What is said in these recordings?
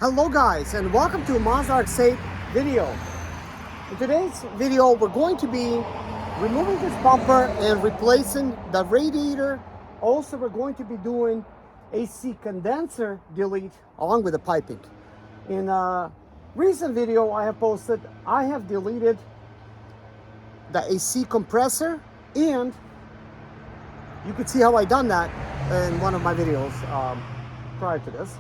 Hello guys, and welcome to Mazda RX-8 video. In today's video we're going to be removing this bumper and replacing the radiator. Also we're going to be doing AC condenser delete along with the piping. In a recent video I have posted, I have deleted the AC compressor, and you could see how I done that in one of my videos prior to this.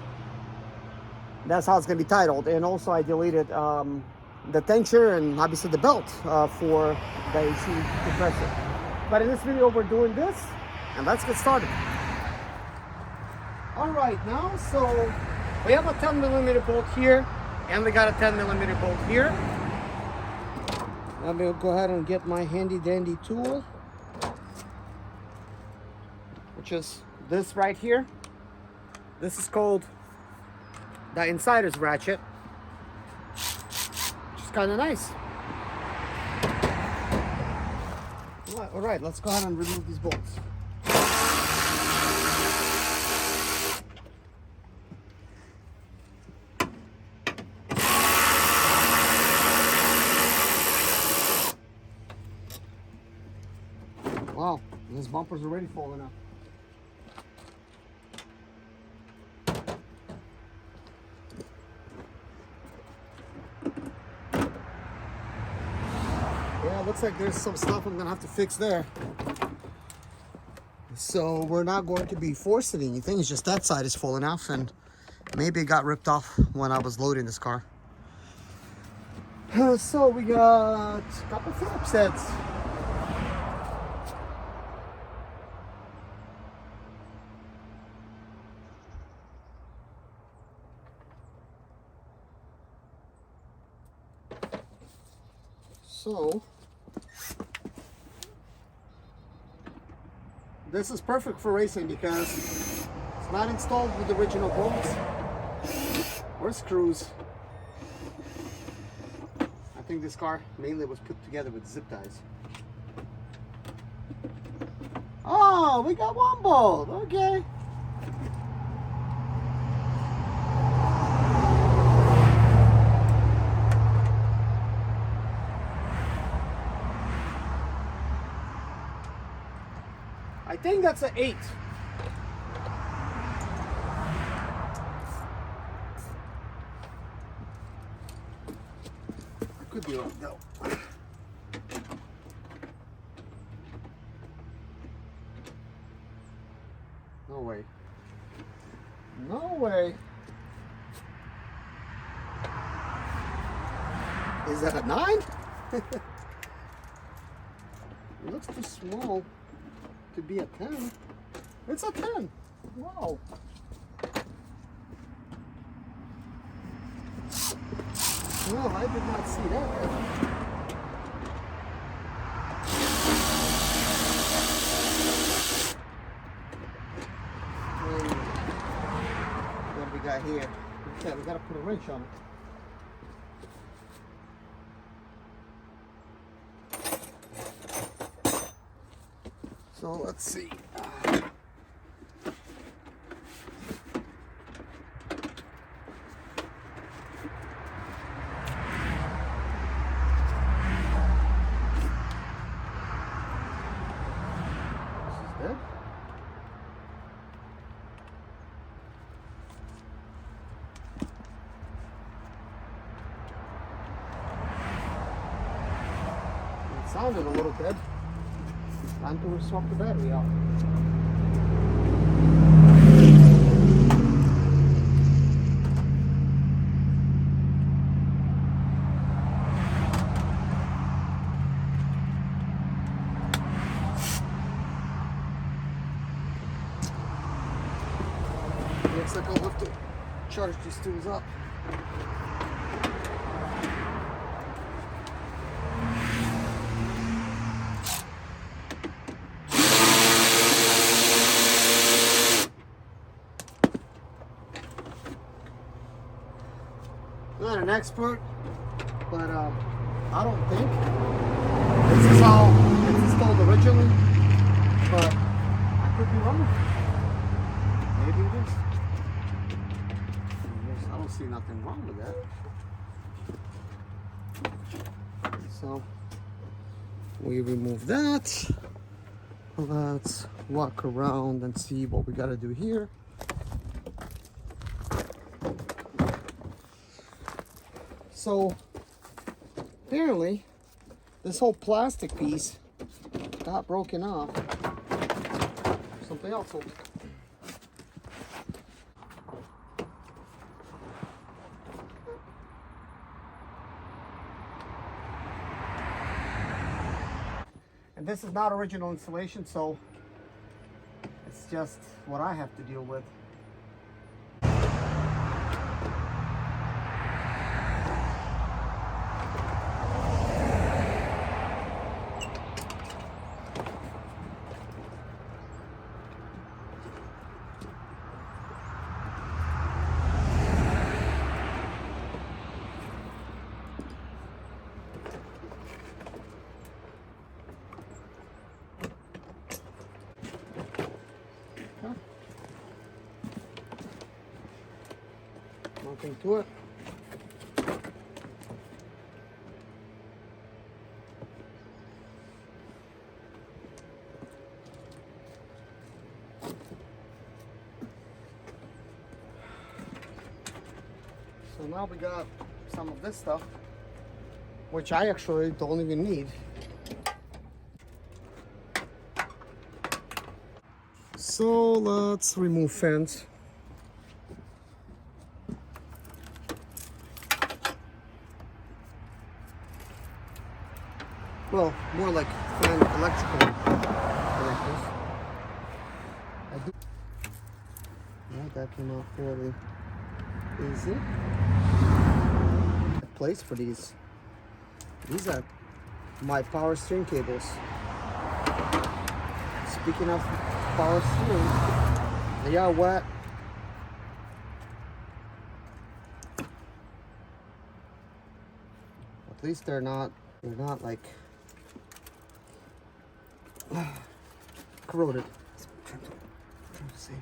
That's how it's going to be titled. And also I deleted the tensioner and obviously the belt for the AC compressor. But in this video we're doing this, and let's get started. Alright, now so we have a 10mm bolt here, and we got a 10mm bolt here. I'm going to go ahead and get my handy dandy tool, which is this right here. This is called the insider's ratchet, which is kind of nice. All right, let's go ahead and remove these bolts. Wow, this bumper's already falling out. Yeah, looks like there's some stuff I'm gonna have to fix there. So we're not going to be forcing anything, it's just that side is falling off, and maybe it got ripped off when I was loading this car. So we got a couple Phillips heads. So this is perfect for racing because it's not installed with the original bolts or screws. I think this car mainly was put together with zip ties. Oh, we got one bolt. Okay. I think that's an 8. I could be wrong though. No way. No way. Is that a 9? It looks too small to be a 10. It's a 10. Wow. No, I did not see that. What do we got here? Okay, we gotta put a wrench on it. So let's see. This is dead. It sounded a little dead. Time to swap the battery out. Looks like I'll have to charge these tools up. Not an expert, but I don't think this is how it's installed originally, but I could be wrong. Maybe it is. I don't see nothing wrong with that. So we remove that. Let's walk around and see what we got to do here. So apparently this whole plastic piece got broken off. Something else. And this is not original installation, so it's just what I have to deal with. Nothing to it. So now we got some of this stuff, which I actually don't even need. So let's remove fence. Well, more like fan electrical connectors. Yeah, that came out fairly easy. A place for these. These are my power steering cables. Speaking of power steering, they are wet. At least they're not like corroded. I'm trying to see.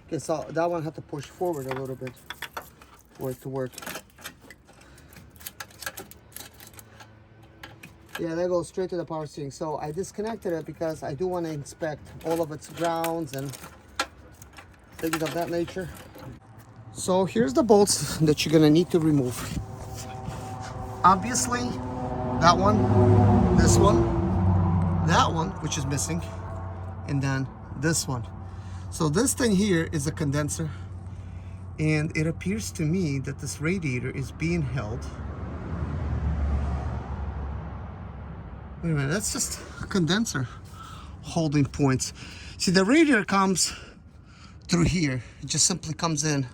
Okay, so that one had to push forward a little bit for it to work. Yeah, that goes straight to the power steering. So I disconnected it because I do want to inspect all of its grounds and things of that nature. So here's the bolts that you're gonna need to remove. Obviously, that one, this one, that one, which is missing, and then this one. So this thing here is a condenser, and it appears to me that this radiator is being held. Wait a minute, that's just a condenser holding points. See, the radiator comes through here. It just simply comes in.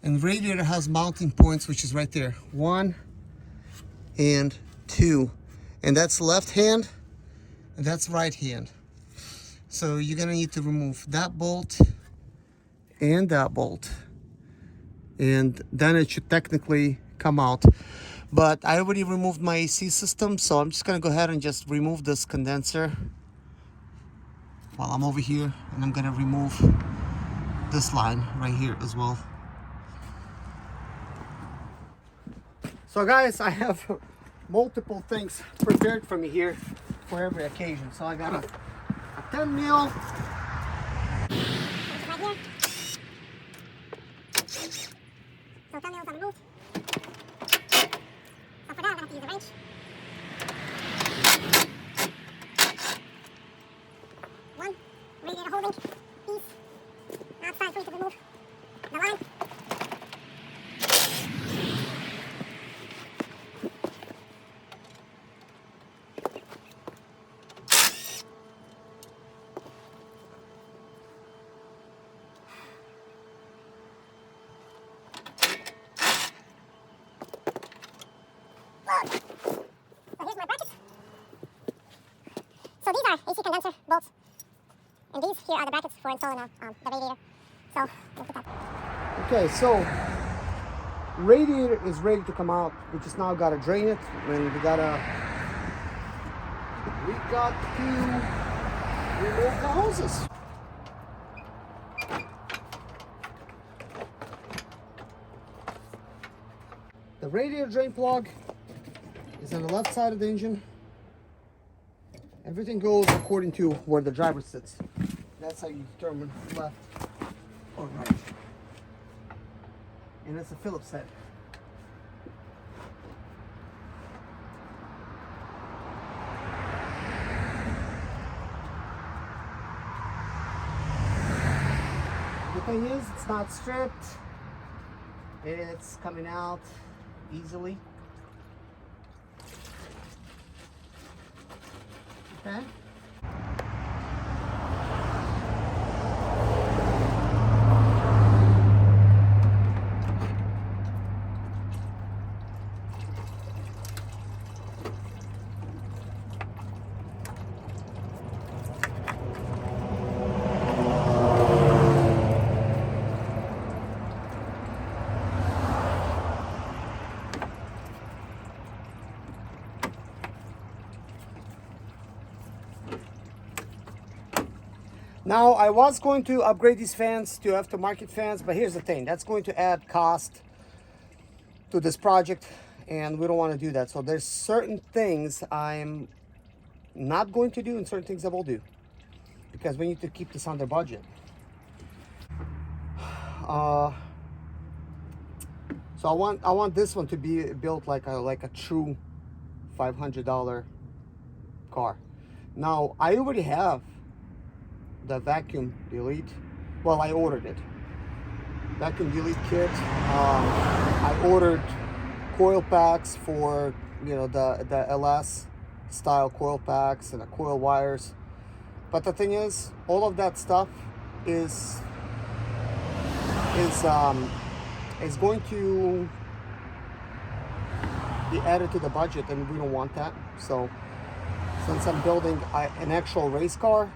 And radiator has mounting points, which is right there, 1 and 2, and that's left hand and that's right hand. So you're gonna need to remove that bolt and that bolt, and then it should technically come out. But I already removed my AC system, so I'm just gonna go ahead and just remove this condenser while I'm over here, and I'm gonna remove this line right here as well. So guys, I have multiple things prepared for me here for every occasion. So I got a 10 mil. So 10 mils on the move. So for that, I'm going to use a wrench. One radiator holding piece. Now it's time for me to remove the line. So here's my brackets. So these are AC condenser bolts, and these here are the brackets for installing the radiator. So we'll put that. Okay, so radiator is ready to come out. We just now gotta drain it, and we got to remove the hoses. The radiator drain plug is on the left side of the engine. Everything goes according to where the driver sits. That's how you determine left or right. And it's a Phillips head. The thing is, it's not stripped. It's coming out easily. Okay. Now, I was going to upgrade these fans to aftermarket fans, but here's the thing. That's going to add cost to this project, and we don't want to do that. So there's certain things I'm not going to do and certain things I will do, because we need to keep this under budget. So I want this one to be built like a true $500 car. Now, I already have the vacuum delete. Well, I ordered it. Vacuum delete kit. I ordered coil packs for, you know, the LS style coil packs and the coil wires. But the thing is, all of that stuff is going to be added to the budget, and we don't want that. So since I'm building an actual race car,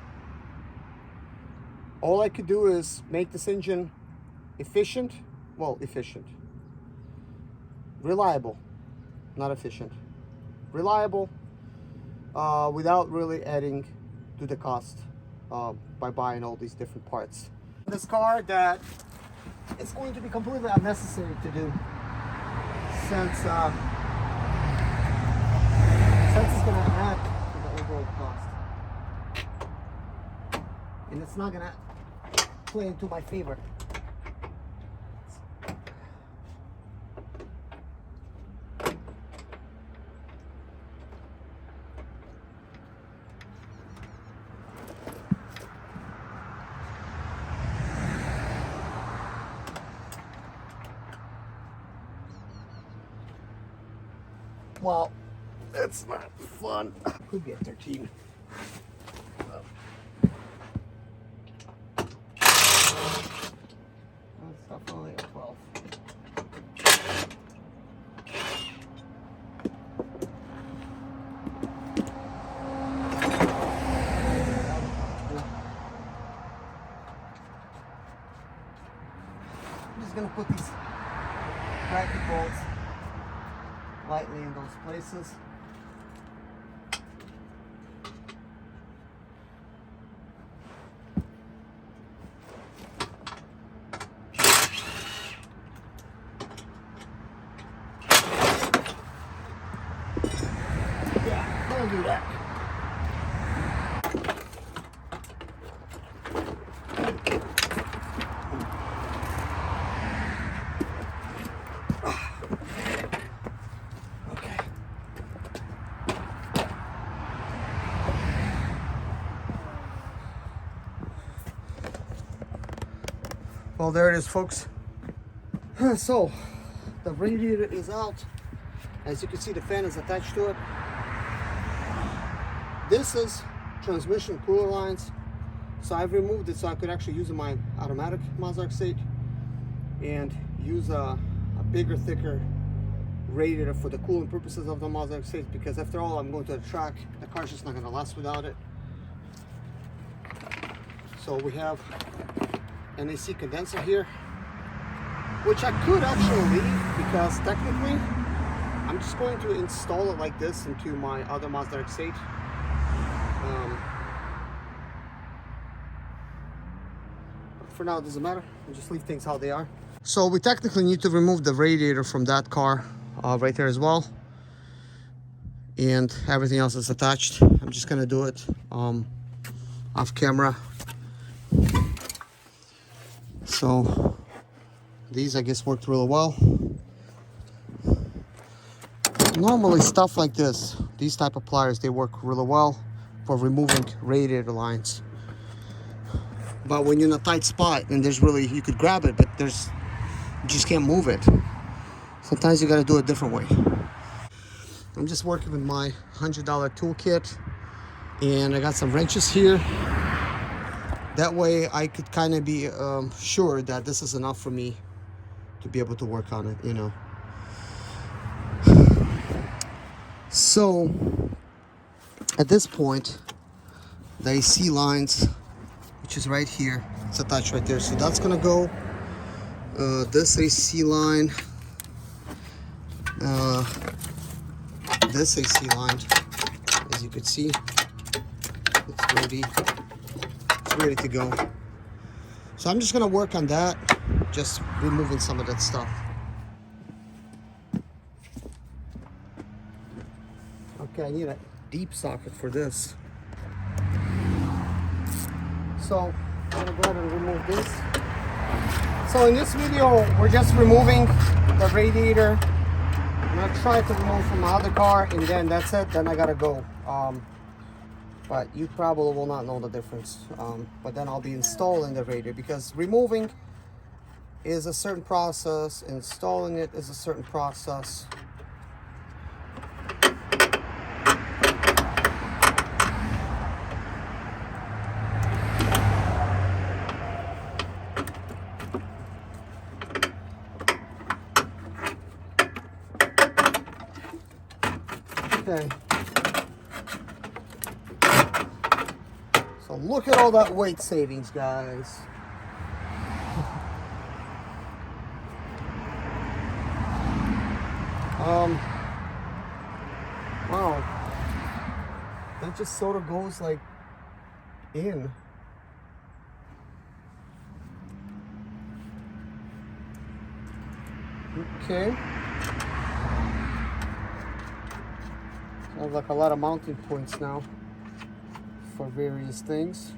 all I could do is make this engine efficient. Well, efficient. Reliable, not efficient. Reliable, without really adding to the cost by buying all these different parts. This car that it's going to be completely unnecessary to do, since it's going to add to the overall cost. And it's not going to play into my favor. Well, it's not fun. Could be a 13. That's definitely a 12. I'm just going to put these bracket bolts lightly in those places. Yeah, we'll do that. Well, there it is, folks. So the radiator is out. As you can see, the fan is attached to it. This is transmission cooler lines. So I've removed it so I could actually use my automatic Mazda RX-8 and use a bigger, thicker radiator for the cooling purposes of the Mazda RX-8, because after all, I'm going to the track. The car's just not going to last without it. So we have an AC condenser here, which I could actually leave, because technically I'm just going to install it like this into my other Mazda RX-8. for now, it doesn't matter. We'll just leave things how they are. So we technically need to remove the radiator from that car right there as well. And everything else is attached. I'm just gonna do it off camera. So these, I guess, worked really well. Normally stuff like this, these type of pliers, they work really well for removing radiator lines. But when you're in a tight spot and there's really, you could grab it, but you just can't move it. Sometimes you gotta do it a different way. I'm just working with my $100 toolkit, and I got some wrenches here. That way I could kind of be sure that this is enough for me to be able to work on it, you know. So at this point, the AC lines, which is right here, it's attached right there. So that's gonna go. This AC line, this AC line, as you could see, it's ready to go. So I'm just gonna work on that, just removing some of that stuff. Okay, I need a deep socket for this. So I'm gonna go ahead and remove this. So in this video, we're just removing the radiator. I'm gonna try to remove from my other car, and then that's it. Then I gotta go. But you probably will not know the difference. But then I'll be installing the radiator, because removing is a certain process, installing it is a certain process. Okay. So look at all that weight savings, guys. Wow. That just sort of goes like in. Okay. I have like a lot of mounting points now for various things.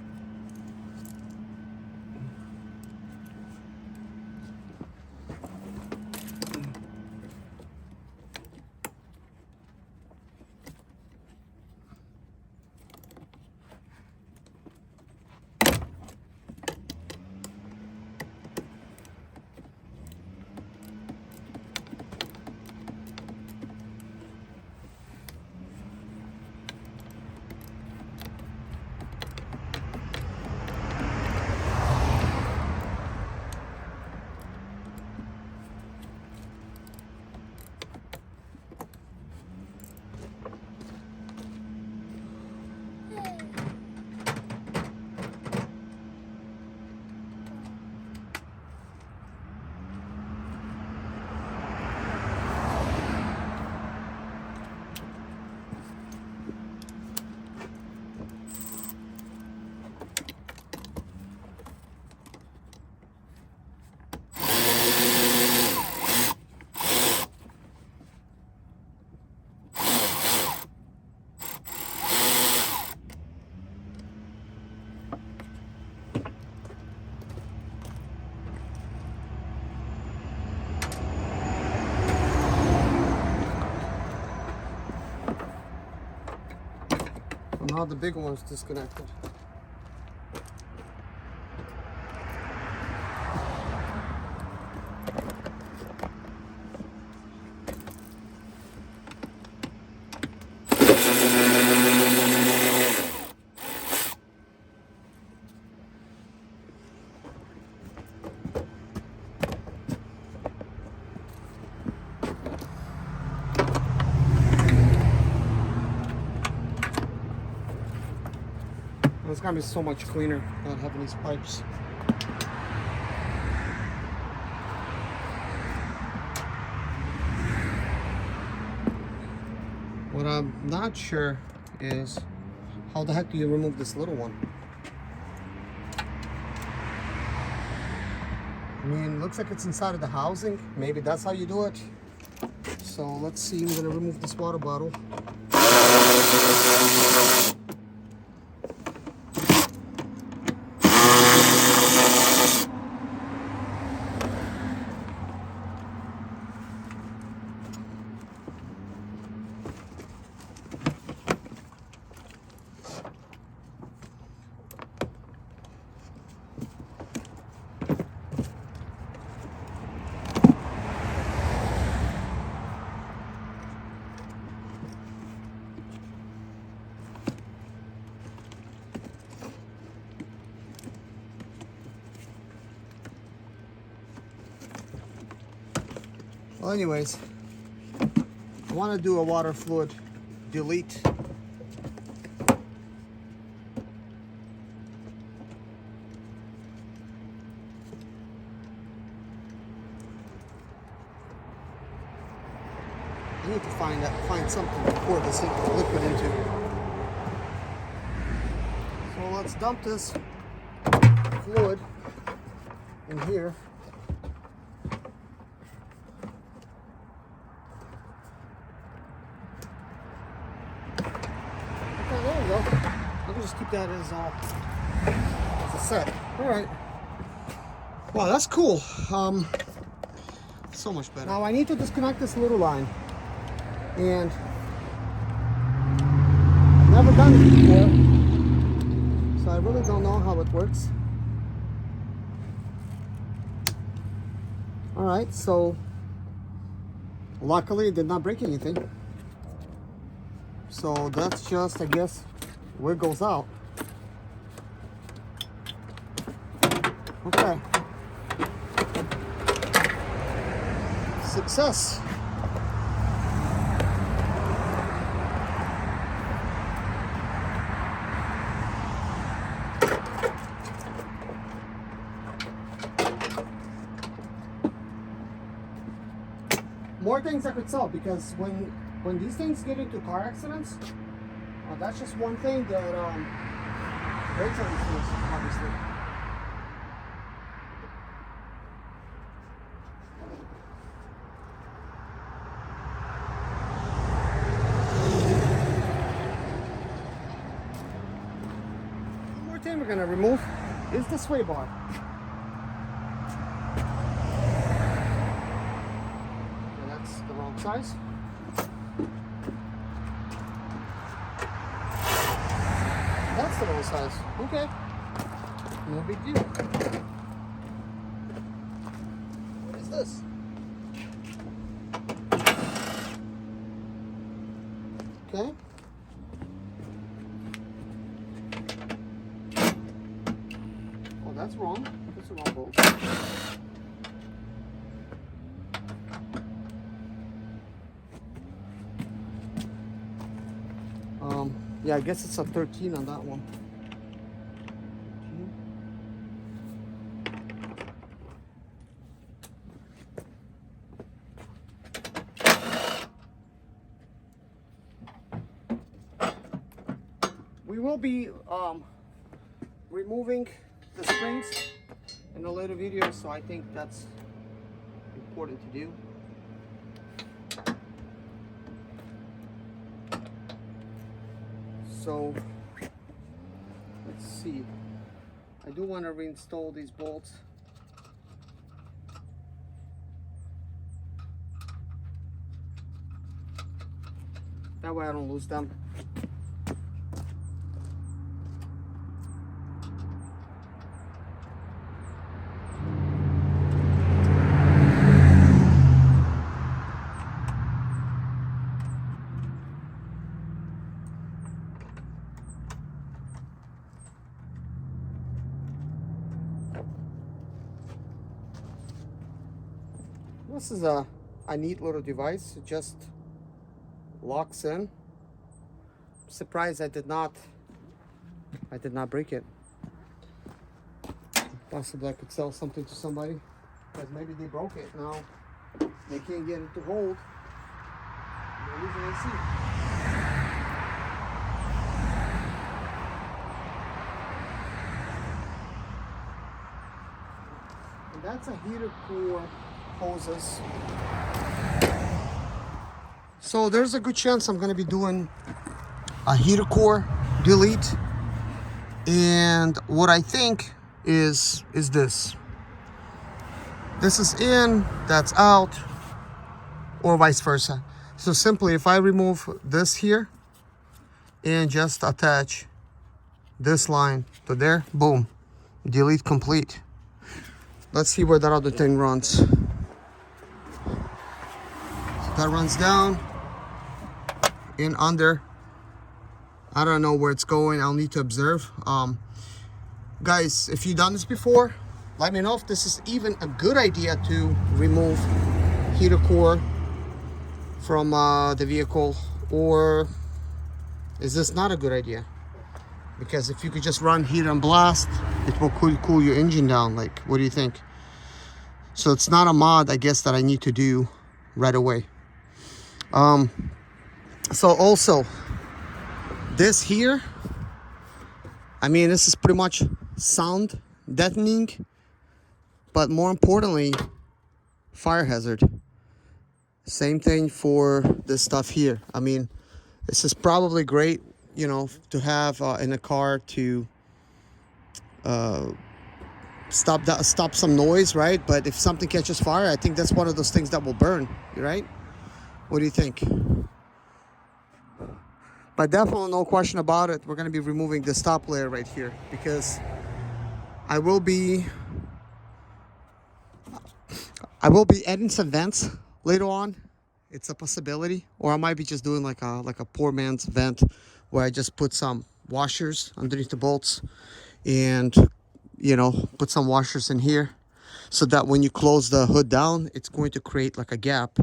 Now the big one's disconnected. It's gonna be so much cleaner not having these pipes. What I'm not sure is how the heck do you remove this little one? I mean, looks like it's inside of the housing. Maybe that's how you do it. So let's see, I'm gonna remove this water bottle. Well, anyways, I want to do a water fluid delete. I need to find something to pour this liquid into. So let's dump this fluid in here. There we go. I can just keep that as a set. All right. Wow, that's cool. So much better. Now I need to disconnect this little line, and I've never done it before, so I really don't know how it works. All right, so luckily it did not break anything. So that's just, I guess, wiggles out. Okay. Success. More things I could sell, because when these things get into car accidents, that's just one thing that breaks on these things, obviously. One more thing we're going to remove is the sway bar. Okay, that's the wrong size. That's the wrong size. Okay. No big deal. What is this? Okay. Oh, that's wrong. That's the wrong bolt. Yeah, I guess it's a 13 on that one. We will be removing the springs in a later video, so I think that's important to do. So let's see, I do want to reinstall these bolts. That way I don't lose them. This is a neat little device. It just locks in. I'm surprised I did not break it. Possibly I could sell something to somebody, because maybe they broke it. Now they can't get it to hold. They're using AC. that's a heater core hoses. So there's a good chance I'm going to be doing a heater core delete. And what I think is this. This is in, that's out, or vice versa. So simply if I remove this here and just attach this line to there, boom, delete complete. Let's see where that other thing runs. So that runs down and under. I don't know where it's going. I'll need to observe. Guys, if you've done this before, let me know if this is even a good idea to remove heater core from the vehicle, or is this not a good idea? Because if you could just run heater and blast, it will cool your engine down. Like, what do you think? So it's not a mod, I guess, that I need to do right away. So also, this here, I mean, this is pretty much sound deadening, but more importantly, fire hazard. Same thing for this stuff here. I mean, this is probably great, you know, to have in a car to stop some noise, right? But if something catches fire, I think that's one of those things that will burn, right? What do you think? But definitely no question about it, we're going to be removing the stop layer right here, because I will be adding some vents later on. It's a possibility, or I might be just doing like a poor man's vent, where I just put some washers underneath the bolts, and you know, put some washers in here, so that when you close the hood down, it's going to create like a gap.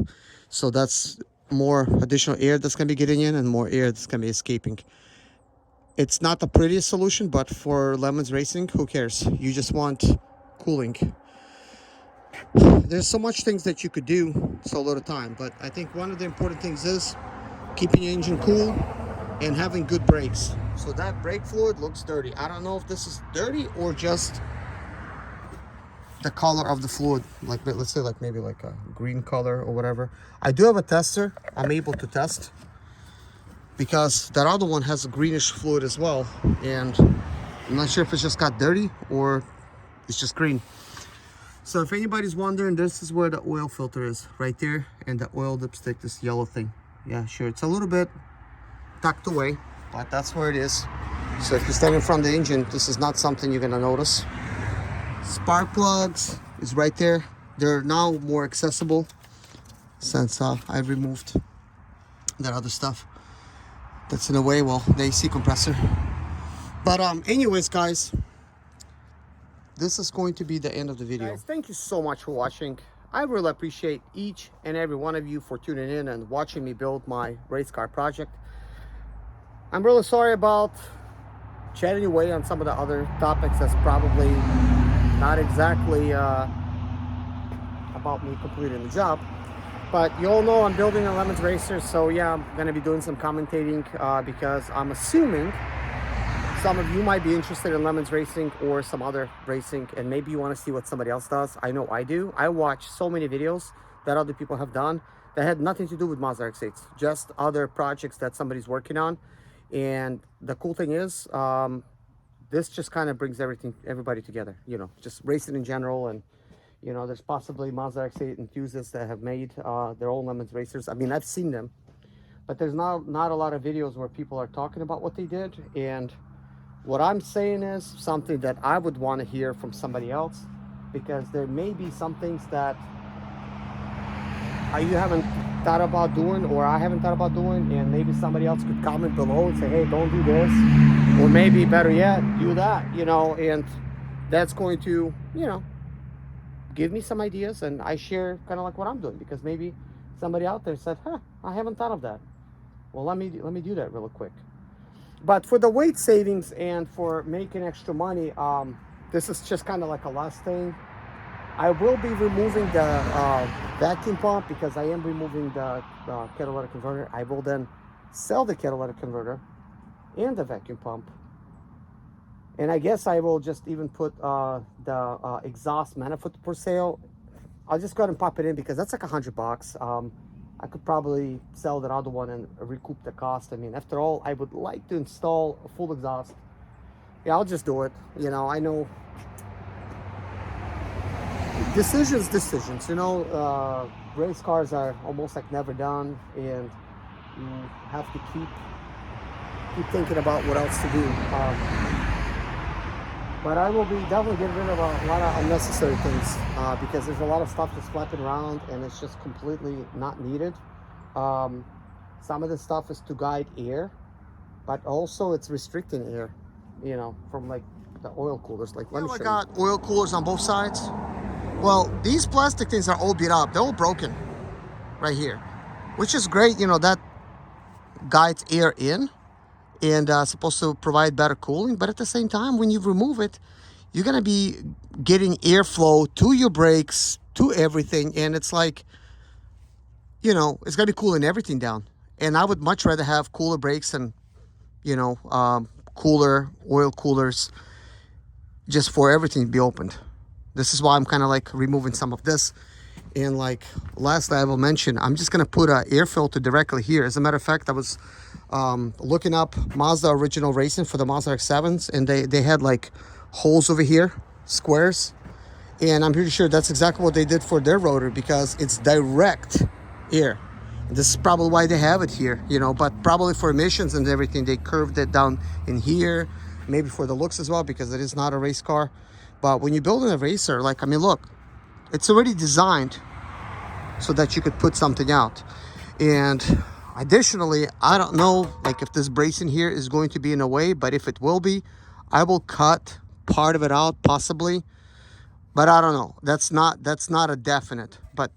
So that's more additional air that's going to be getting in and more air that's going to be escaping. It's not the prettiest solution, but for Lemons Racing, who cares? You just want cooling. There's so much things that you could do, so little time, but I think one of the important things is keeping your engine cool and having good brakes. So that brake fluid looks dirty. I don't know if this is dirty or just the color of the fluid, like, let's say like maybe like a green color or whatever. I do have a tester. I'm able to test, because that other one has a greenish fluid as well, and I'm not sure if it's just got dirty or it's just green. So if anybody's wondering, this is where the oil filter is, right there, and the oil dipstick, this yellow thing. Yeah, sure, it's a little bit tucked away, but that's where it is. So if you stand in front of the engine, this is not something you're gonna notice. Spark plugs is right there. They're now more accessible since I removed that other stuff that's in the way, well, the AC compressor. But anyways, guys, this is going to be the end of the video. Guys, thank you so much for watching. I really appreciate each and every one of you for tuning in and watching me build my race car project. I'm really sorry about chatting away on some of the other topics. That's probably not exactly about me completing the job, but you all know I'm building a Lemons Racer, so yeah, I'm gonna be doing some commentating because I'm assuming some of you might be interested in Lemons Racing or some other racing, and maybe you want to see what somebody else does. I know I do. I watch so many videos that other people have done that had nothing to do with Mazda RX-8s, just other projects that somebody's working on. And the cool thing is, this just kind of brings everybody together, you know, just racing in general. And you know, there's possibly Mazda RX-8 enthusiasts that have made their own Lemons Racers. I mean, I've seen them, but there's not a lot of videos where people are talking about what they did. And what I'm saying is something that I would want to hear from somebody else, because there may be some things that you haven't thought about doing, or I haven't thought about doing, and maybe somebody else could comment below and say, hey, don't do this, or maybe better yet, do that, you know. And that's going to, you know, give me some ideas, and I share kind of like what I'm doing, because maybe somebody out there said, huh, I haven't thought of that. Well, let me do that real quick. But for the weight savings and for making extra money, this is just kind of like a last thing. I will be removing the vacuum pump, because I am removing the catalytic converter. I will then sell the catalytic converter and the vacuum pump And I guess I will just even put the exhaust manifold for sale. I'll just go ahead and pop it in because that's like $100. I could probably sell that other one and recoup the cost. I mean, after all, I would like to install a full exhaust. Yeah, I'll just do it. You know, I know decisions. You know, race cars are almost like never done, and you have to keep thinking about what else to do. But I will be definitely getting rid of a lot of unnecessary things because there's a lot of stuff just flapping around and it's just completely not needed. Some of the stuff is to guide air, but also it's restricting air, you know, from like the oil coolers. Like, let me show you. I got oil coolers on both sides. Well, these plastic things are all beat up. They're all broken right here, which is great. You know, that guides air in and supposed to provide better cooling, but at the same time, when you remove it, you're gonna be getting airflow to your brakes, to everything, and it's like, you know, it's gonna be cooling everything down. And I would much rather have cooler brakes and, you know, cooler oil coolers, just for everything to be opened. This is why I'm kind of like removing some of this. And like lastly, I will mention, I'm just gonna put an air filter directly here. As a matter of fact, I was looking up Mazda original racing for the Mazda RX-7s, and they had like holes over here, squares, and I'm pretty sure that's exactly what they did for their rotor, because it's direct air. This is probably why they have it here, you know, but probably for emissions and everything, they curved it down in here, maybe for the looks as well, because it is not a race car. But when you're building a racer, like, I mean, look, it's already designed so that you could put something out. And additionally, I don't know like if this bracing here is going to be in a way, but if it will be, I will cut part of it out possibly, but I don't know. That's not a definite, but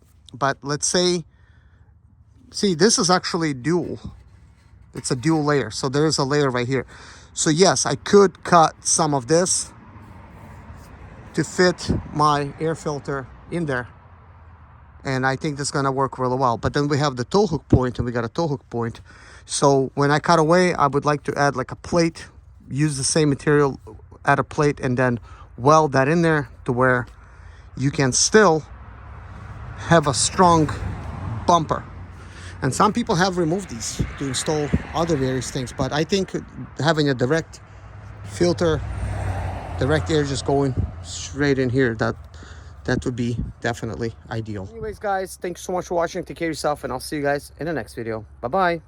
let's say, see, this is actually dual. It's a dual layer, so there's a layer right here. So yes, I could cut some of this to fit my air filter in there, and I think that's gonna work really well. But then we have the tow hook point, and we got a tow hook point. So when I cut away, I would like to add like a plate, use the same material, add a plate, and then weld that in there to where you can still have a strong bumper. And some people have removed these to install other various things, but I think having a direct filter, direct air just going straight in here, that would be definitely ideal. Anyways, guys, thanks so much for watching. Take care of yourself, and I'll see you guys in the next video. Bye-bye.